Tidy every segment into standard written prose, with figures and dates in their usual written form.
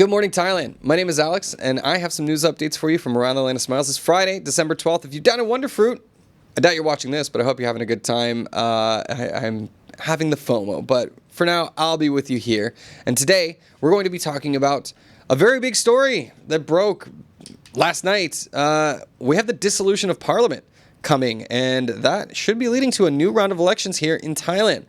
Good morning, Thailand. My name is Alex, and I have some news updates for you from around the land of smiles. It's Friday, December 12th. If you've done a Wonder Fruit, I doubt you're watching this, but I hope you're having a good time. I'm having the FOMO, but for now, I'll be with you here. And today, we're going to be talking about a very big story that broke last night. We have the dissolution of Parliament coming, and that should be leading to a new round of elections here in Thailand.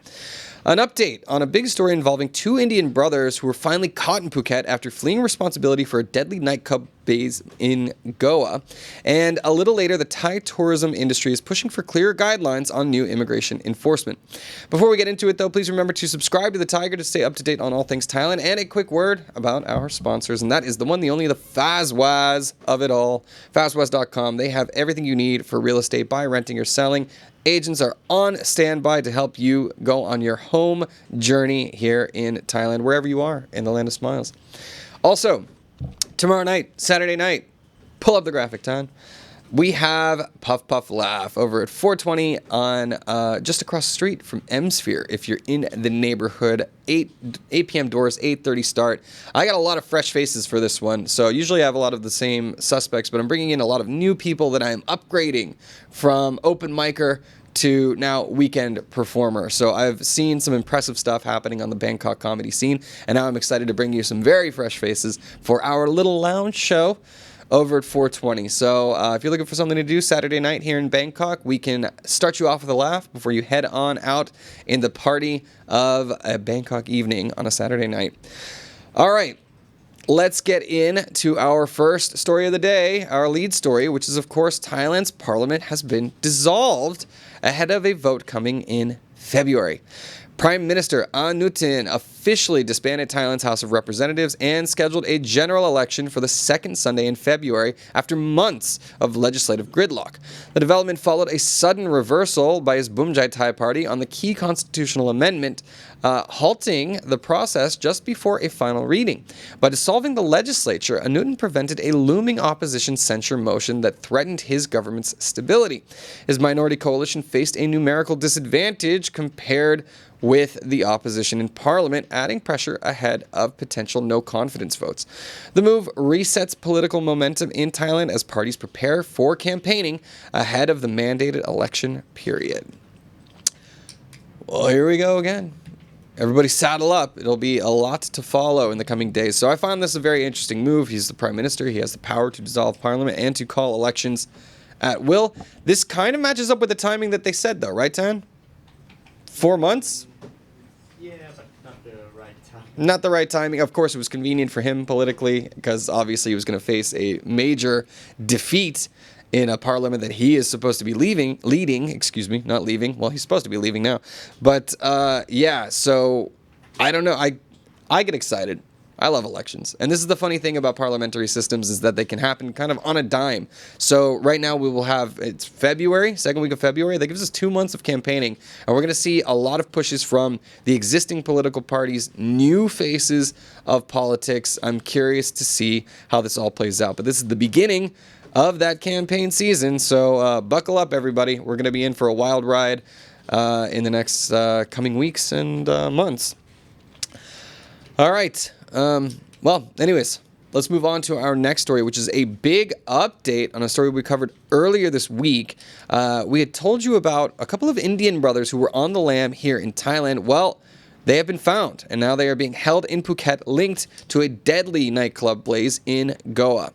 An update on a big story involving two Indian brothers who were finally caught in Phuket after fleeing responsibility for a deadly nightclub base in Goa. And a little later, the Thai tourism industry is pushing for clearer guidelines on new immigration enforcement. Before we get into it, though, please remember to subscribe to the Thaiger to stay up to date on all things Thailand. And a quick word about our sponsors, and that is the one, the only, the Fazwaz of it all. Fazwaz.com. They have everything you need for real estate, buy, renting, or selling. Agents are on standby to help you go on your home journey here in Thailand, wherever you are in the land of smiles. Also, tomorrow night, Saturday night, pull up the graphic time. We have Puff Puff Laugh over at 420 on just across the street from M-Sphere. If you're in the neighborhood, 8 p.m. doors, 8:30 start. I got a lot of fresh faces for this one, so usually I have a lot of the same suspects, but I'm bringing in a lot of new people that I am upgrading from open micer to now weekend performer. So I've seen some impressive stuff happening on the Bangkok comedy scene, and now I'm excited to bring you some very fresh faces for our little lounge show over at 420. So if you're looking for something to do Saturday night here in Bangkok, we can start you off with a laugh before you head on out in the party of a Bangkok evening on a Saturday night. All right. Let's get into our first story of the day, our lead story, which is, of course, Thailand's parliament has been dissolved ahead of a vote coming in February. Prime Minister Anutin officially disbanded Thailand's House of Representatives and scheduled a general election for the second Sunday in February after months of legislative gridlock. The development followed a sudden reversal by his Bumjai Thai party on the key constitutional amendment, halting the process just before a final reading. By dissolving the legislature, Anutin prevented a looming opposition censure motion that threatened his government's stability. His minority coalition faced a numerical disadvantage compared with the opposition in parliament, adding pressure ahead of potential no-confidence votes. The move resets political momentum in Thailand as parties prepare for campaigning ahead of the mandated election period. Well, here we go again. Everybody saddle up. It'll be a lot to follow in the coming days. So I found this a very interesting move. He's the prime minister. He has the power to dissolve parliament and to call elections at will. This kind of matches up with the timing that they said, though, right, Tan? 4 months? Yeah, but not the right time. Not the right timing. Of course, it was convenient for him politically because obviously he was going to face a major defeat in a parliament that he is supposed to be leading, not leaving. Well, he's supposed to be leaving now. But yeah, so I don't know. I get excited. I love elections. And this is the funny thing about parliamentary systems is that they can happen kind of on a dime. So right now we will have, it's February, second week of February. That gives us 2 months of campaigning. And we're going to see a lot of pushes from the existing political parties, new faces of politics. I'm curious to see how this all plays out. But this is the beginning of that campaign season. So buckle up, everybody. We're going to be in for a wild ride in the next coming weeks and months. All right. Well, anyways, let's move on to our next story, which is a big update on a story we covered earlier this week. We had told you about a couple of Indian brothers who were on the lam here in Thailand. Well, they have been found, and now they are being held in Phuket, linked to a deadly nightclub blaze in Goa.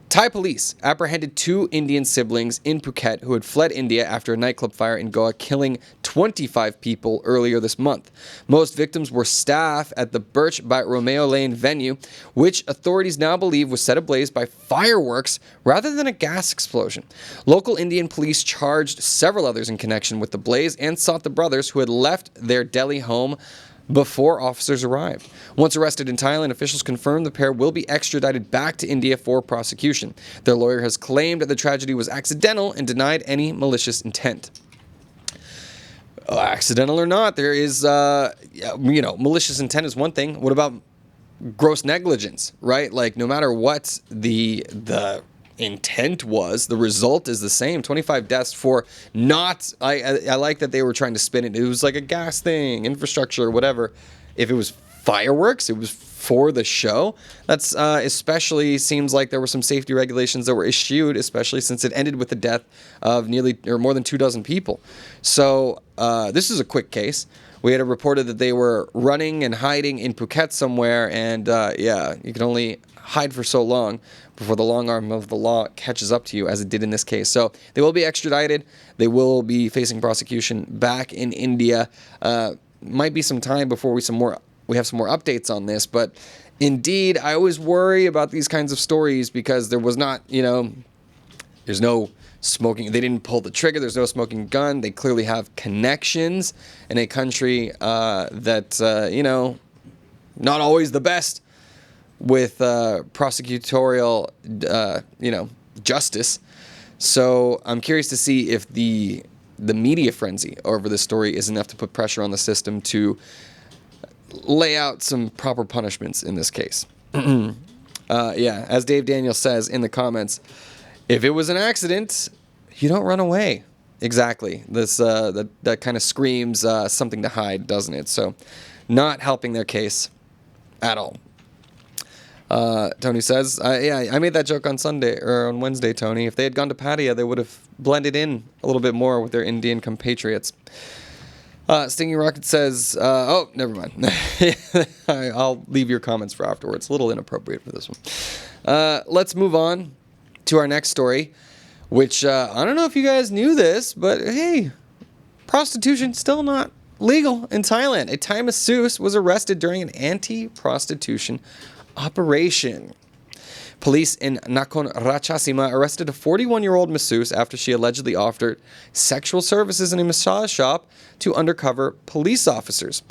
Thai police apprehended two Indian siblings in Phuket who had fled India after a nightclub fire in Goa, killing 25 people earlier this month. Most victims were staff at the Birch by Romeo Lane venue, which authorities now believe was set ablaze by fireworks rather than a gas explosion. Local Indian police charged several others in connection with the blaze and sought the brothers who had left their Delhi home before officers arrived. Once arrested in Thailand, officials confirmed the pair will be extradited back to India for prosecution. Their lawyer has claimed that the tragedy was accidental and denied any malicious intent. Accidental or not, there is, malicious intent is one thing. What about gross negligence, right? Like, no matter what the intent was, the result is the same. 25 deaths for not, I like that they were trying to spin it. It was like a gas thing, infrastructure, whatever. If it was fireworks. It was for the show. That's especially seems like there were some safety regulations that were issued, especially since it ended with the death of more than 24 people. So this is a quick case. We had reported that they were running and hiding in Phuket somewhere, and you can only hide for so long before the long arm of the law catches up to you, as it did in this case. So they will be extradited. They will be facing prosecution back in India. Might be some time before we have some more updates on this, but indeed, I always worry about these kinds of stories because there was not, there's no smoking. They didn't pull the trigger. There's no smoking gun. They clearly have connections in a country that, not always the best with prosecutorial, justice. So I'm curious to see if the media frenzy over this story is enough to put pressure on the system to lay out some proper punishments in this case. As Dave Daniel says in the comments, if it was an accident, you don't run away. Exactly. This that kind of screams something to hide, doesn't it? So, not helping their case at all. Tony says, I made that joke on Wednesday, Tony. If they had gone to Pattaya, they would have blended in a little bit more with their Indian compatriots. Stinging Rocket says, never mind. I'll leave your comments for afterwards. A little inappropriate for this one. Let's move on to our next story, which I don't know if you guys knew this, but hey, prostitution still not legal in Thailand. A Thai masseuse was arrested during an anti-prostitution operation. Police in Nakhon Ratchasima arrested a 41-year-old masseuse after she allegedly offered sexual services in a massage shop to undercover police officers.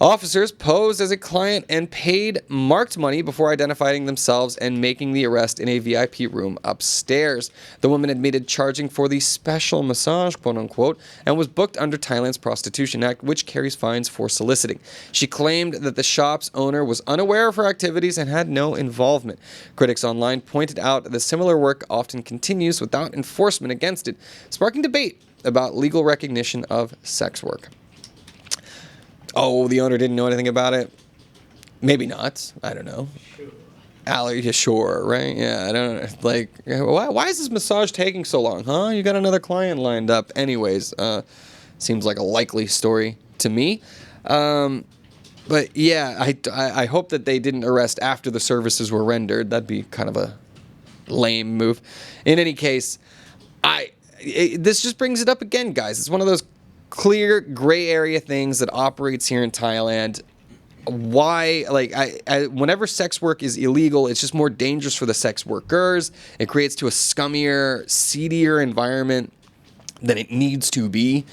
Officers posed as a client and paid marked money before identifying themselves and making the arrest in a VIP room upstairs. The woman admitted charging for the special massage, quote-unquote, and was booked under Thailand's Prostitution Act, which carries fines for soliciting. She claimed that the shop's owner was unaware of her activities and had no involvement. Critics online pointed out that similar work often continues without enforcement against it, sparking debate about legal recognition of sex work. Oh, the owner didn't know anything about it? Maybe not. I don't know. Sure, right? Yeah, I don't know. Like, why is this massage taking so long, huh? You got another client lined up. Anyways, seems like a likely story to me. But yeah, I hope that they didn't arrest after the services were rendered. That'd be kind of a lame move. In any case, this just brings it up again, guys. It's one of those clear gray area things that operates here in Thailand. Why, whenever sex work is illegal, it's just more dangerous for the sex workers. It creates to a scummier, seedier environment than it needs to be.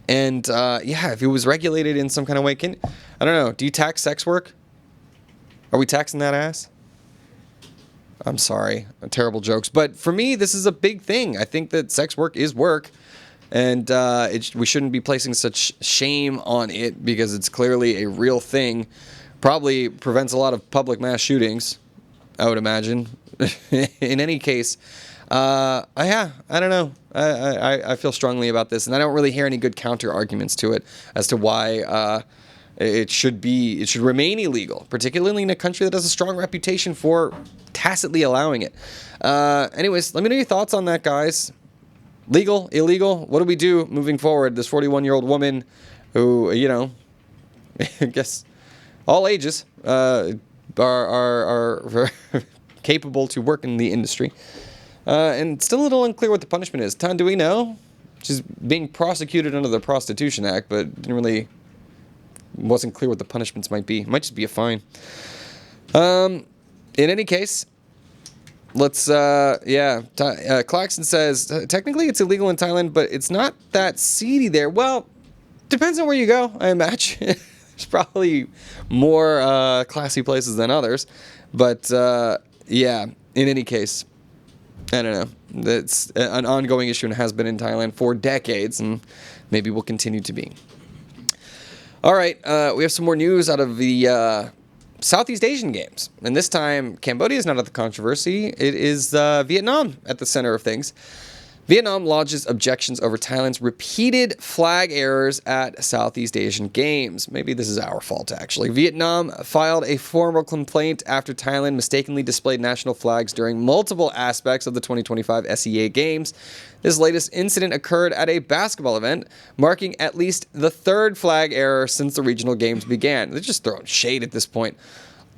And if it was regulated in some kind of way, I don't know, do you tax sex work? Are we taxing that ass? I'm sorry, terrible jokes. But for me, this is a big thing. I think that sex work is work. And we shouldn't be placing such shame on it because it's clearly a real thing. Probably prevents a lot of public mass shootings, I would imagine. In any case, I don't know. I feel strongly about this, and I don't really hear any good counter arguments to it as to why it should remain illegal, particularly in a country that has a strong reputation for tacitly allowing it. Anyways, let me know your thoughts on that, guys. Legal, illegal, what do we do moving forward? This 41-year-old woman who, I guess all ages are capable to work in the industry. And still a little unclear what the punishment is. Tan, do we know? She's being prosecuted under the Prostitution Act, but wasn't clear what the punishments might be. It might just be a fine. In any case, let's, Claxton says, technically it's illegal in Thailand, but it's not that seedy there. Well, depends on where you go, I imagine. There's probably more classy places than others. But, in any case, I don't know. That's an ongoing issue and has been in Thailand for decades, and maybe will continue to be. All right, we have some more news out of the Southeast Asian Games. And this time, Cambodia is not at the controversy. It is Vietnam at the center of things. Vietnam lodges objections over Thailand's repeated flag errors at Southeast Asian Games. Maybe this is our fault, actually. Vietnam filed a formal complaint after Thailand mistakenly displayed national flags during multiple aspects of the 2025 SEA Games. This latest incident occurred at a basketball event, marking at least the third flag error since the regional games began. They're just throwing shade at this point.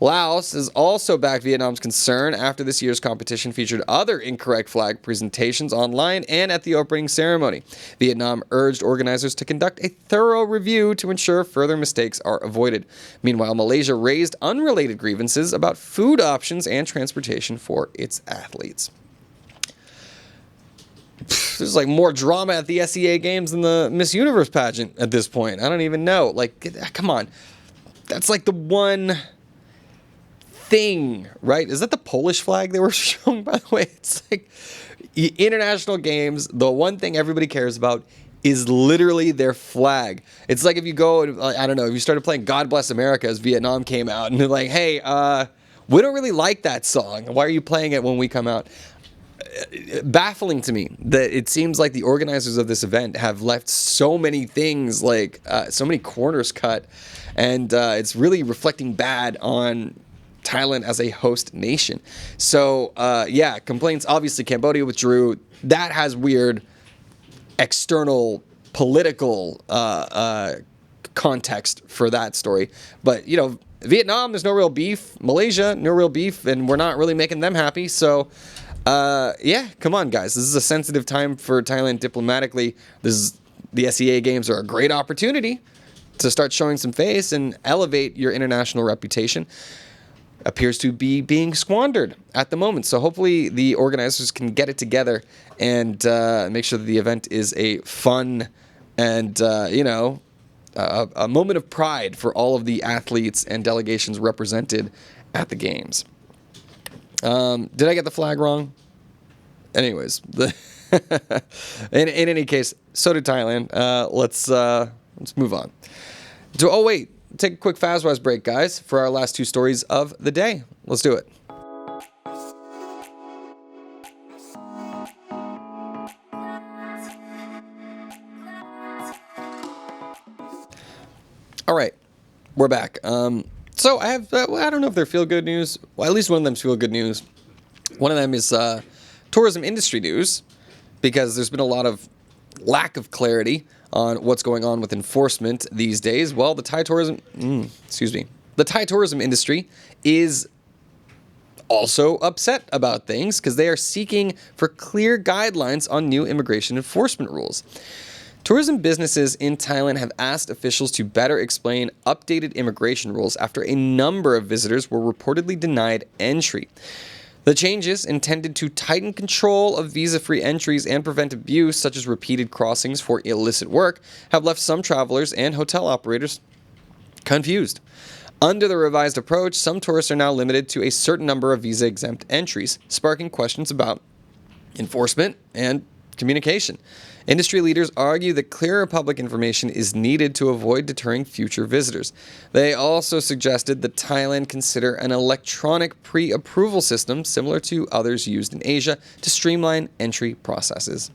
Laos has also backed Vietnam's concern after this year's competition featured other incorrect flag presentations online and at the opening ceremony. Vietnam urged organizers to conduct a thorough review to ensure further mistakes are avoided. Meanwhile, Malaysia raised unrelated grievances about food options and transportation for its athletes. There's like more drama at the SEA Games than the Miss Universe pageant at this point. I don't even know. Like, come on. That's like the one thing, right? Is that the Polish flag they were showing, by the way? It's like international games, the one thing everybody cares about is literally their flag. It's like if you go, I don't know, if you started playing God Bless America as Vietnam came out and they're like, hey, we don't really like that song. Why are you playing it when we come out? Baffling to me that it seems like the organizers of this event have left so many things, like so many corners cut, and it's really reflecting bad on Thailand as a host nation. So, yeah, complaints. Obviously, Cambodia withdrew. That has weird external political context for that story. But, you know, Vietnam, there's no real beef. Malaysia, no real beef. And we're not really making them happy. So, yeah, come on, guys. This is a sensitive time for Thailand diplomatically. The SEA Games are a great opportunity to start showing some face and elevate your international reputation. Appears to be being squandered at the moment. So hopefully the organizers can get it together and make sure that the event is a fun and, a moment of pride for all of the athletes and delegations represented at the games. Did I get the flag wrong? Anyways, in any case, so did Thailand. Let's move on. Take a quick Fazwaz break, guys, for our last two stories of the day. Let's do it. All right, we're back. So I have, I don't know if they're feel-good news. Well, at least one of them's feel-good news. One of them is tourism industry news, because there's been a lot of lack of clarity on what's going on with enforcement these days. Well, the Thai tourism industry is also upset about things because they are seeking for clear guidelines on new immigration enforcement rules. Tourism businesses in Thailand have asked officials to better explain updated immigration rules after a number of visitors were reportedly denied entry. The changes, intended to tighten control of visa-free entries and prevent abuse, such as repeated crossings for illicit work, have left some travelers and hotel operators confused. Under the revised approach, some tourists are now limited to a certain number of visa-exempt entries, sparking questions about enforcement and communication. Industry leaders argue that clearer public information is needed to avoid deterring future visitors. They also suggested that Thailand consider an electronic pre-approval system similar to others used in Asia to streamline entry processes.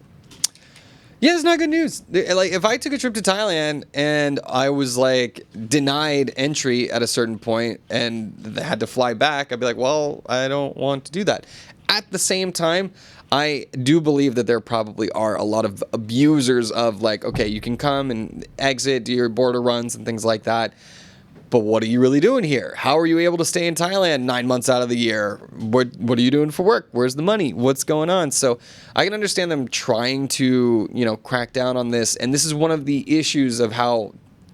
Yeah, it's not good news. Like, if I took a trip to Thailand and I was like denied entry at a certain point and had to fly back, I'd be like, well, I don't want to do that. At the same time, I do believe that there probably are a lot of abusers of like, okay, you can come and exit, do your border runs and things like that. But what are you really doing here? How are you able to stay in Thailand 9 months out of the year? What are you doing for work? Where's the money? What's going on? So I can understand them trying to, crack down on this. And this is one of the issues of how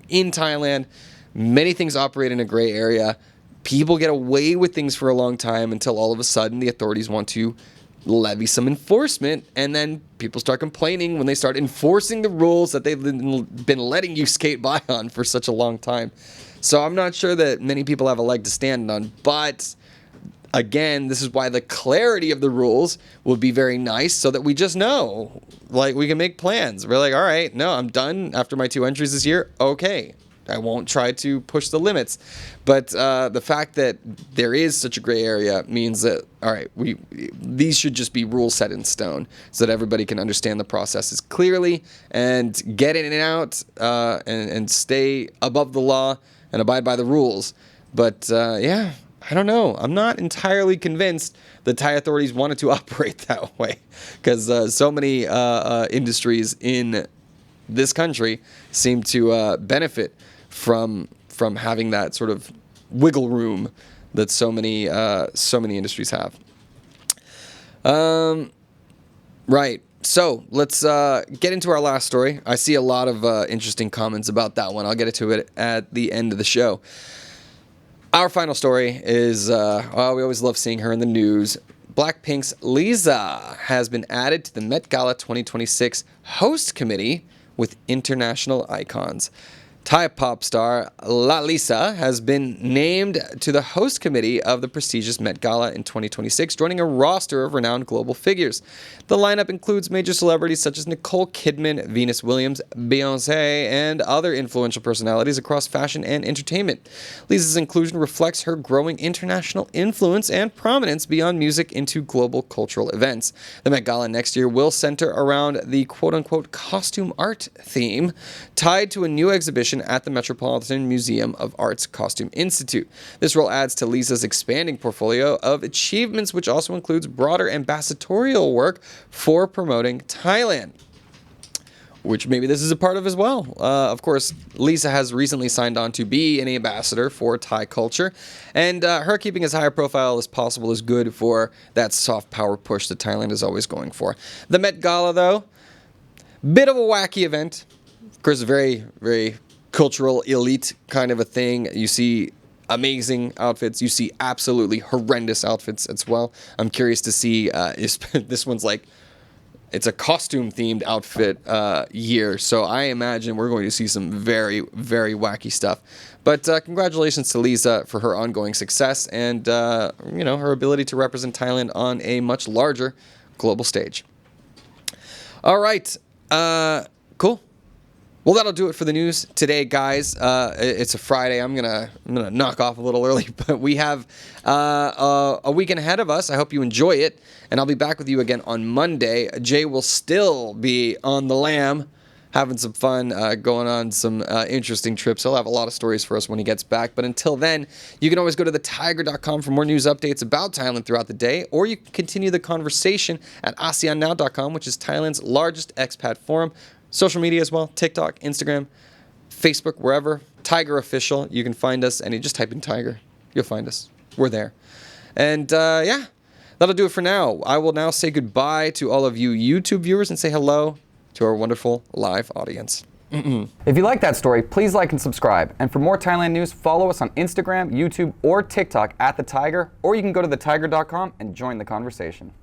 in Thailand, many things operate in a gray area. People get away with things for a long time until all of a sudden the authorities want to levy some enforcement, and then people start complaining when they start enforcing the rules that they've been letting you skate by on for such a long time. So I'm not sure that many people have a leg to stand on, but again, this is why the clarity of the rules would be very nice so that we just know, like we can make plans. We're like, all right, no, I'm done after my 2 entries this year. Okay. I won't try to push the limits. But the fact that there is such a gray area means that, all right, these should just be rules set in stone so that everybody can understand the processes clearly and get in and out and stay above the law and abide by the rules. But yeah, I don't know. I'm not entirely convinced the Thai authorities wanted to operate that way, because so many industries in this country seem to benefit from having that sort of wiggle room that so many industries have. Right. So let's get into our last story. I see a lot of interesting comments about that one. I'll get into it at the end of the show. Our final story is, we always love seeing her in the news. Blackpink's Lisa has been added to the Met Gala 2026 host committee with international icons. Thai pop star La Lisa has been named to the host committee of the prestigious Met Gala in 2026, joining a roster of renowned global figures. The lineup includes major celebrities such as Nicole Kidman, Venus Williams, Beyoncé, and other influential personalities across fashion and entertainment. Lisa's inclusion reflects her growing international influence and prominence beyond music into global cultural events. The Met Gala next year will center around the quote-unquote costume art theme, tied to a new exhibition at the Metropolitan Museum of Art's Costume Institute. This role adds to Lisa's expanding portfolio of achievements, which also includes broader ambassadorial work for promoting Thailand, which maybe this is a part of as well. Of course, Lisa has recently signed on to be an ambassador for Thai culture, and her keeping as high a profile as possible is good for that soft power push that Thailand is always going for. The Met Gala, though, bit of a wacky event. Of course, very, very cultural elite kind of a thing. You see amazing outfits. You see absolutely horrendous outfits as well. I'm curious to see this one's like, it's a costume themed outfit year. So I imagine we're going to see some very, very wacky stuff. But congratulations to Lisa for her ongoing success and, her ability to represent Thailand on a much larger global stage. All right. Cool. Well, that'll do it for the news today, guys. It's a Friday. I'm gonna knock off a little early, but we have a weekend ahead of us. I hope you enjoy it, and I'll be back with you again on Monday. Jay will still be on the lam, having some fun, going on some interesting trips. He'll have a lot of stories for us when he gets back. But until then, you can always go to thetiger.com for more news updates about Thailand throughout the day, or you can continue the conversation at ASEANnow.com, which is Thailand's largest expat forum. Social media as well, TikTok, Instagram, Facebook, wherever. Thaiger Official, you can find us, and you just type in Thaiger. You'll find us. We're there. And yeah, that'll do it for now. I will now say goodbye to all of you YouTube viewers and say hello to our wonderful live audience. If you like that story, please like and subscribe. And for more Thailand news, follow us on Instagram, YouTube, or TikTok at The Thaiger, or you can go to thetiger.com and join the conversation.